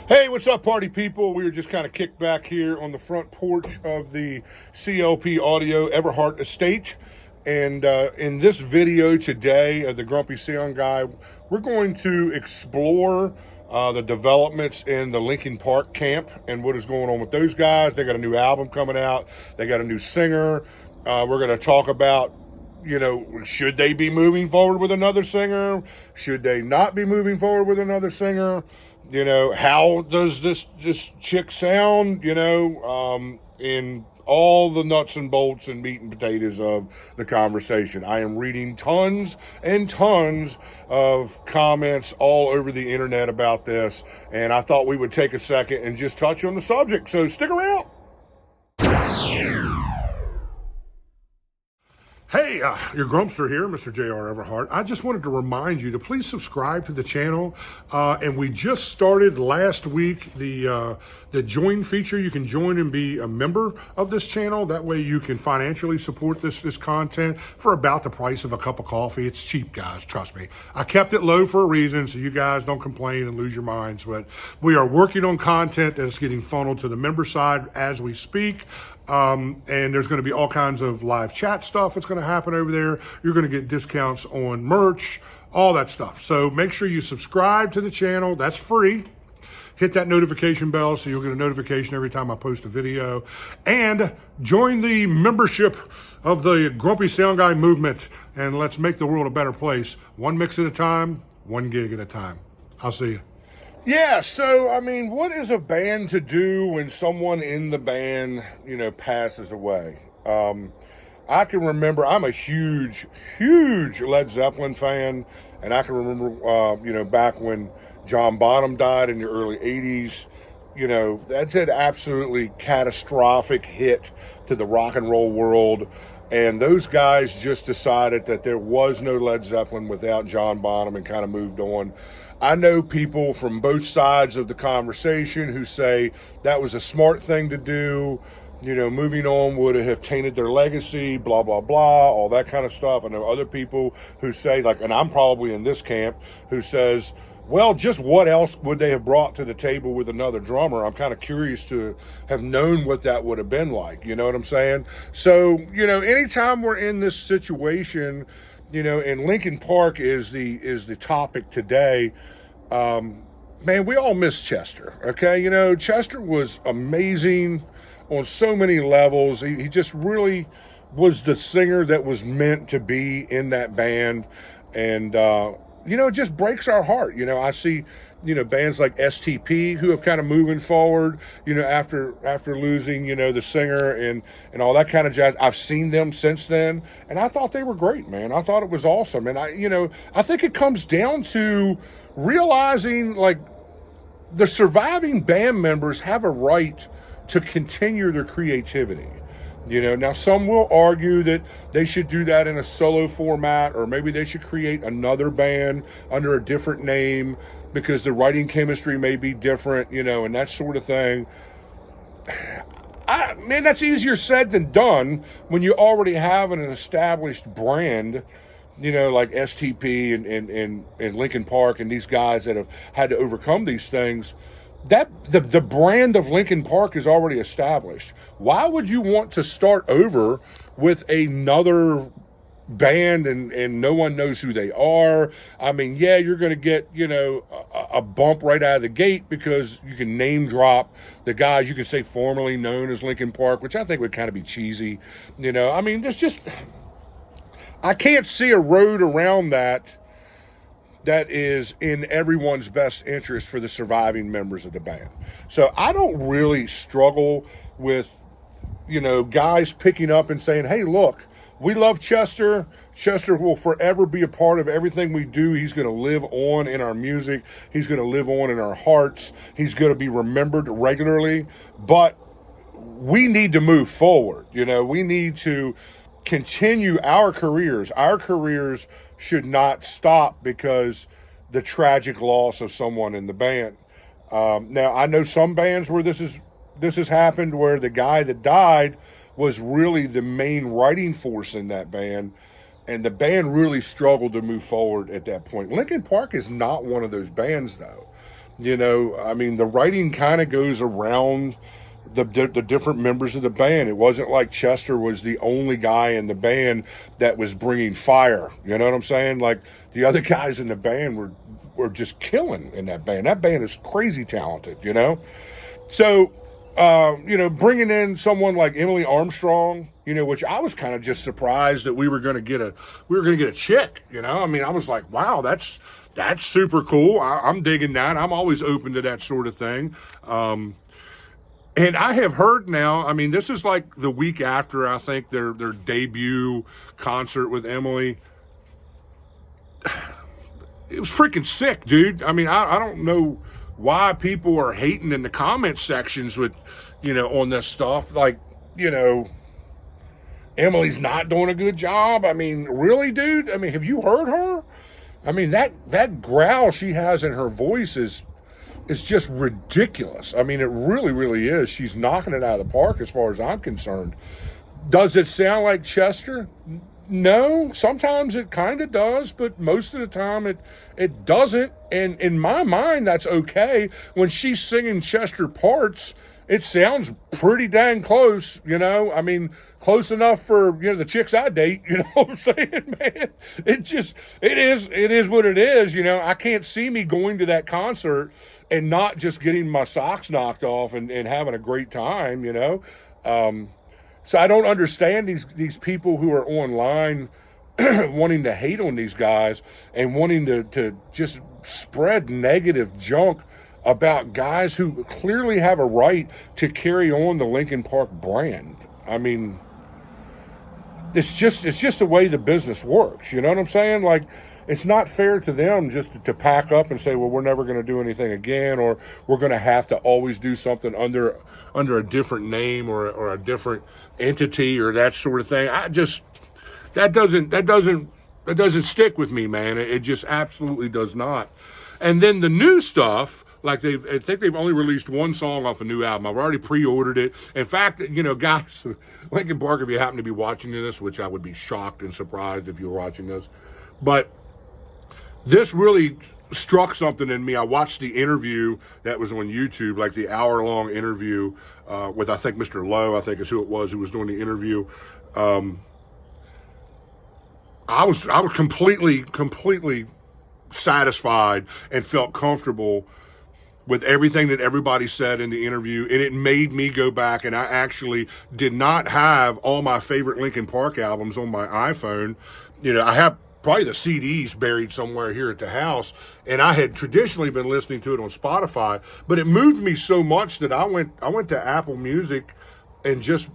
Hey, what's up, party people? We were just kind of kicked back here on the front porch of the CLP Audio Everhart Estate. And in this video today of the Grumpy Sound Guy, we're going to explore the developments in the Linkin Park camp and what is going on with those guys. They got a new album coming out. They got a new singer. We're going to talk about, should they be moving forward with another singer? Should they not be moving forward with another singer? How does this chick sound, in all the nuts and bolts and meat and potatoes of the conversation. I am reading tons and tons of comments all over the internet about this, and I thought we would take a second and just touch on the subject. So stick around. Hey, your Grumpster here, Mr. J.R. Everhart. I just wanted to remind you to please subscribe to the channel. And we just started last week the join feature. You can join and be a member of this channel. That way you can financially support this content for about the price of a cup of coffee. It's cheap, guys, trust me. I kept it low for a reason, so you guys don't complain and lose your minds. But we are working on content that's getting funneled to the member side as we speak. And there's going to be all kinds of live chat stuff that's going to happen over there. You're going to get discounts on merch, all that stuff. So make sure you subscribe to the channel. That's free. Hit that notification bell so you'll get a notification every time I post a video. And join the membership of the Grumpy Sound Guy movement. And let's make the world a better place. One mix at a time, one gig at a time. I'll see you. Yeah, so, what is a band to do when someone in the band, passes away? I can remember, I'm a huge Led Zeppelin fan, and I can remember, back when John Bonham died in the early 80s, that's an absolutely catastrophic hit to the rock and roll world. And those guys just decided that there was no Led Zeppelin without John Bonham and kind of moved on. I know people from both sides of the conversation who say that was a smart thing to do, moving on would have tainted their legacy, blah, blah, blah, all that kind of stuff. I know other people who say, and I'm probably in this camp, who says, well, just what else would they have brought to the table with another drummer? I'm kind of curious to have known what that would have been like. You know what I'm saying? So, anytime we're in this situation, and Linkin Park is the topic today. Man, we all miss Chester, okay? Chester was amazing on so many levels. He just really was the singer that was meant to be in that band. And, it just breaks our heart. I see, bands like STP who have kind of moving forward, after losing, the singer and all that kind of jazz. I've seen them since then, and I thought they were great, man. I thought it was awesome. And I think it comes down to realizing, the surviving band members have a right to continue their creativity. Now some will argue that they should do that in a solo format, or maybe they should create another band under a different name because the writing chemistry may be different, and that sort of thing. Man, that's easier said than done when you already have an established brand, like STP and Linkin Park and these guys that have had to overcome these things. That the brand of Linkin Park is already established. Why would you want to start over with another band and no one knows who they are? Yeah, you're going to get, a bump right out of the gate because you can name drop the guys you can say formerly known as Linkin Park, which I think would kind of be cheesy. There's just, I can't see a road around that is in everyone's best interest for the surviving members of the band. So I don't really struggle with, guys picking up and saying, hey, look, we love Chester. Chester will forever be a part of everything we do. He's going to live on in our music. He's going to live on in our hearts. He's going to be remembered regularly. But we need to move forward. We need to continue our careers. Our careers should not stop because the tragic loss of someone in the band. Now, I know some bands where this has happened, where the guy that died was really the main writing force in that band, and the band really struggled to move forward at that point. Linkin Park is not one of those bands, though. I mean, the writing kind of goes around the different members of the band. It wasn't like Chester was the only guy in the band that was bringing fire. You know what I'm saying? Like the other guys in the band were just killing in that band. That band is crazy talented, So, bringing in someone like Emily Armstrong, which I was kind of just surprised that we were going to get a chick. I mean, I was like, wow, that's super cool. I'm digging that. I'm always open to that sort of thing. And I have heard now, I mean, this is like the week after, I think, their debut concert with Emily. It was freaking sick, dude. I mean, I don't know why people are hating in the comment sections with, on this stuff. Like, Emily's not doing a good job. I mean, really, dude? I mean, have you heard her? I mean, that growl she has in her voice is just ridiculous. I mean, it really, really is. She's knocking it out of the park as far as I'm concerned. Does it sound like Chester? No. Sometimes it kind of does, but most of the time it doesn't. And in my mind, that's okay. When she's singing Chester parts, it sounds pretty dang close, I mean, close enough for, the chicks I date, you know what I'm saying, man? It is what it is, I can't see me going to that concert and not just getting my socks knocked off and having a great time, So I don't understand these people who are online wanting to hate on these guys and wanting to just spread negative junk about guys who clearly have a right to carry on the Linkin Park brand. I mean, it's just the way the business works. You know what I'm saying? Like, it's not fair to them just to pack up and say, well, we're never going to do anything again, or we're going to have to always do something under a different name or a different entity or that sort of thing. That doesn't stick with me, man. It just absolutely does not. And then the new stuff, like I think they've only released one song off a new album. I've already pre-ordered it. In fact, guys, Linkin Park, if you happen to be watching this, which I would be shocked and surprised if you were watching this, but this really struck something in me. I watched the interview that was on YouTube, like the hour-long interview with, I think, Mr. Lowe, I think is who it was who was doing the interview. I was completely satisfied and felt comfortable with everything that everybody said in the interview, and it made me go back, and I actually did not have all my favorite Linkin Park albums on my iPhone. I have probably the CDs buried somewhere here at the house, and I had traditionally been listening to it on Spotify, but it moved me so much that I went to Apple Music and just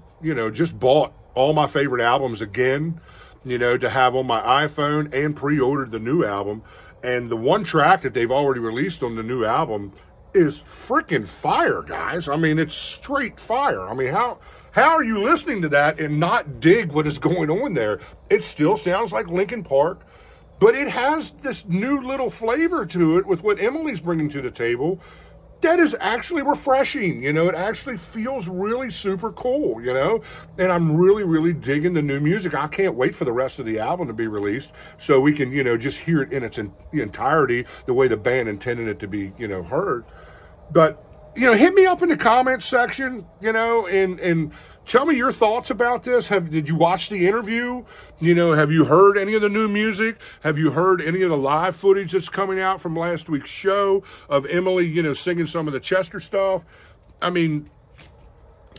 bought all my favorite albums again, to have on my iPhone, and pre-ordered the new album. And the one track that they've already released on the new album is freaking fire, guys. I mean, it's straight fire. I mean, how are you listening to that and not dig what is going on there? It still sounds like Linkin Park, but it has this new little flavor to it with what Emily's bringing to the table that is actually refreshing. It actually feels really super cool, and I'm really, really digging the new music. I can't wait for the rest of the album to be released so we can, just hear it in its entirety the way the band intended it to be, heard. But, hit me up in the comments section, and tell me your thoughts about this. Did you watch the interview? Have you heard any of the new music? Have you heard any of the live footage that's coming out from last week's show of Emily, singing some of the Chester stuff? I mean,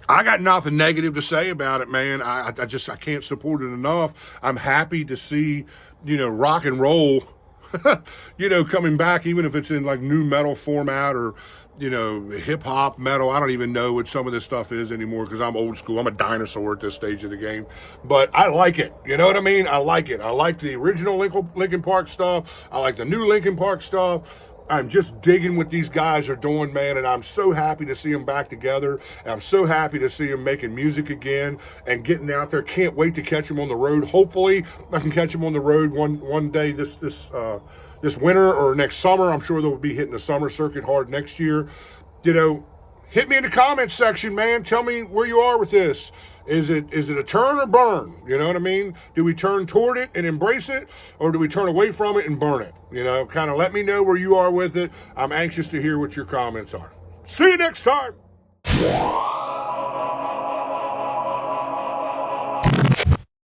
I got nothing negative to say about it, man. I can't support it enough. I'm happy to see, rock and roll, coming back, even if it's in like new metal format or, hip hop, metal. I don't even know what some of this stuff is anymore because I'm old school. I'm a dinosaur at this stage of the game, but I like it. You know what I mean? I like it. I like the original Linkin Park stuff. I like the new Linkin Park stuff. I'm just digging what these guys are doing, man, and I'm so happy to see them back together. And I'm so happy to see them making music again and getting out there. Can't wait to catch them on the road. Hopefully, I can catch them on the road one day this winter or next summer. I'm sure they'll be hitting the summer circuit hard next year. Hit me in the comments section, man. Tell me where you are with this. Is it a turn or burn? You know what I mean? Do we turn toward it and embrace it, or do we turn away from it and burn it? You know, kind of let me know where you are with it. I'm anxious to hear what your comments are. See you next time.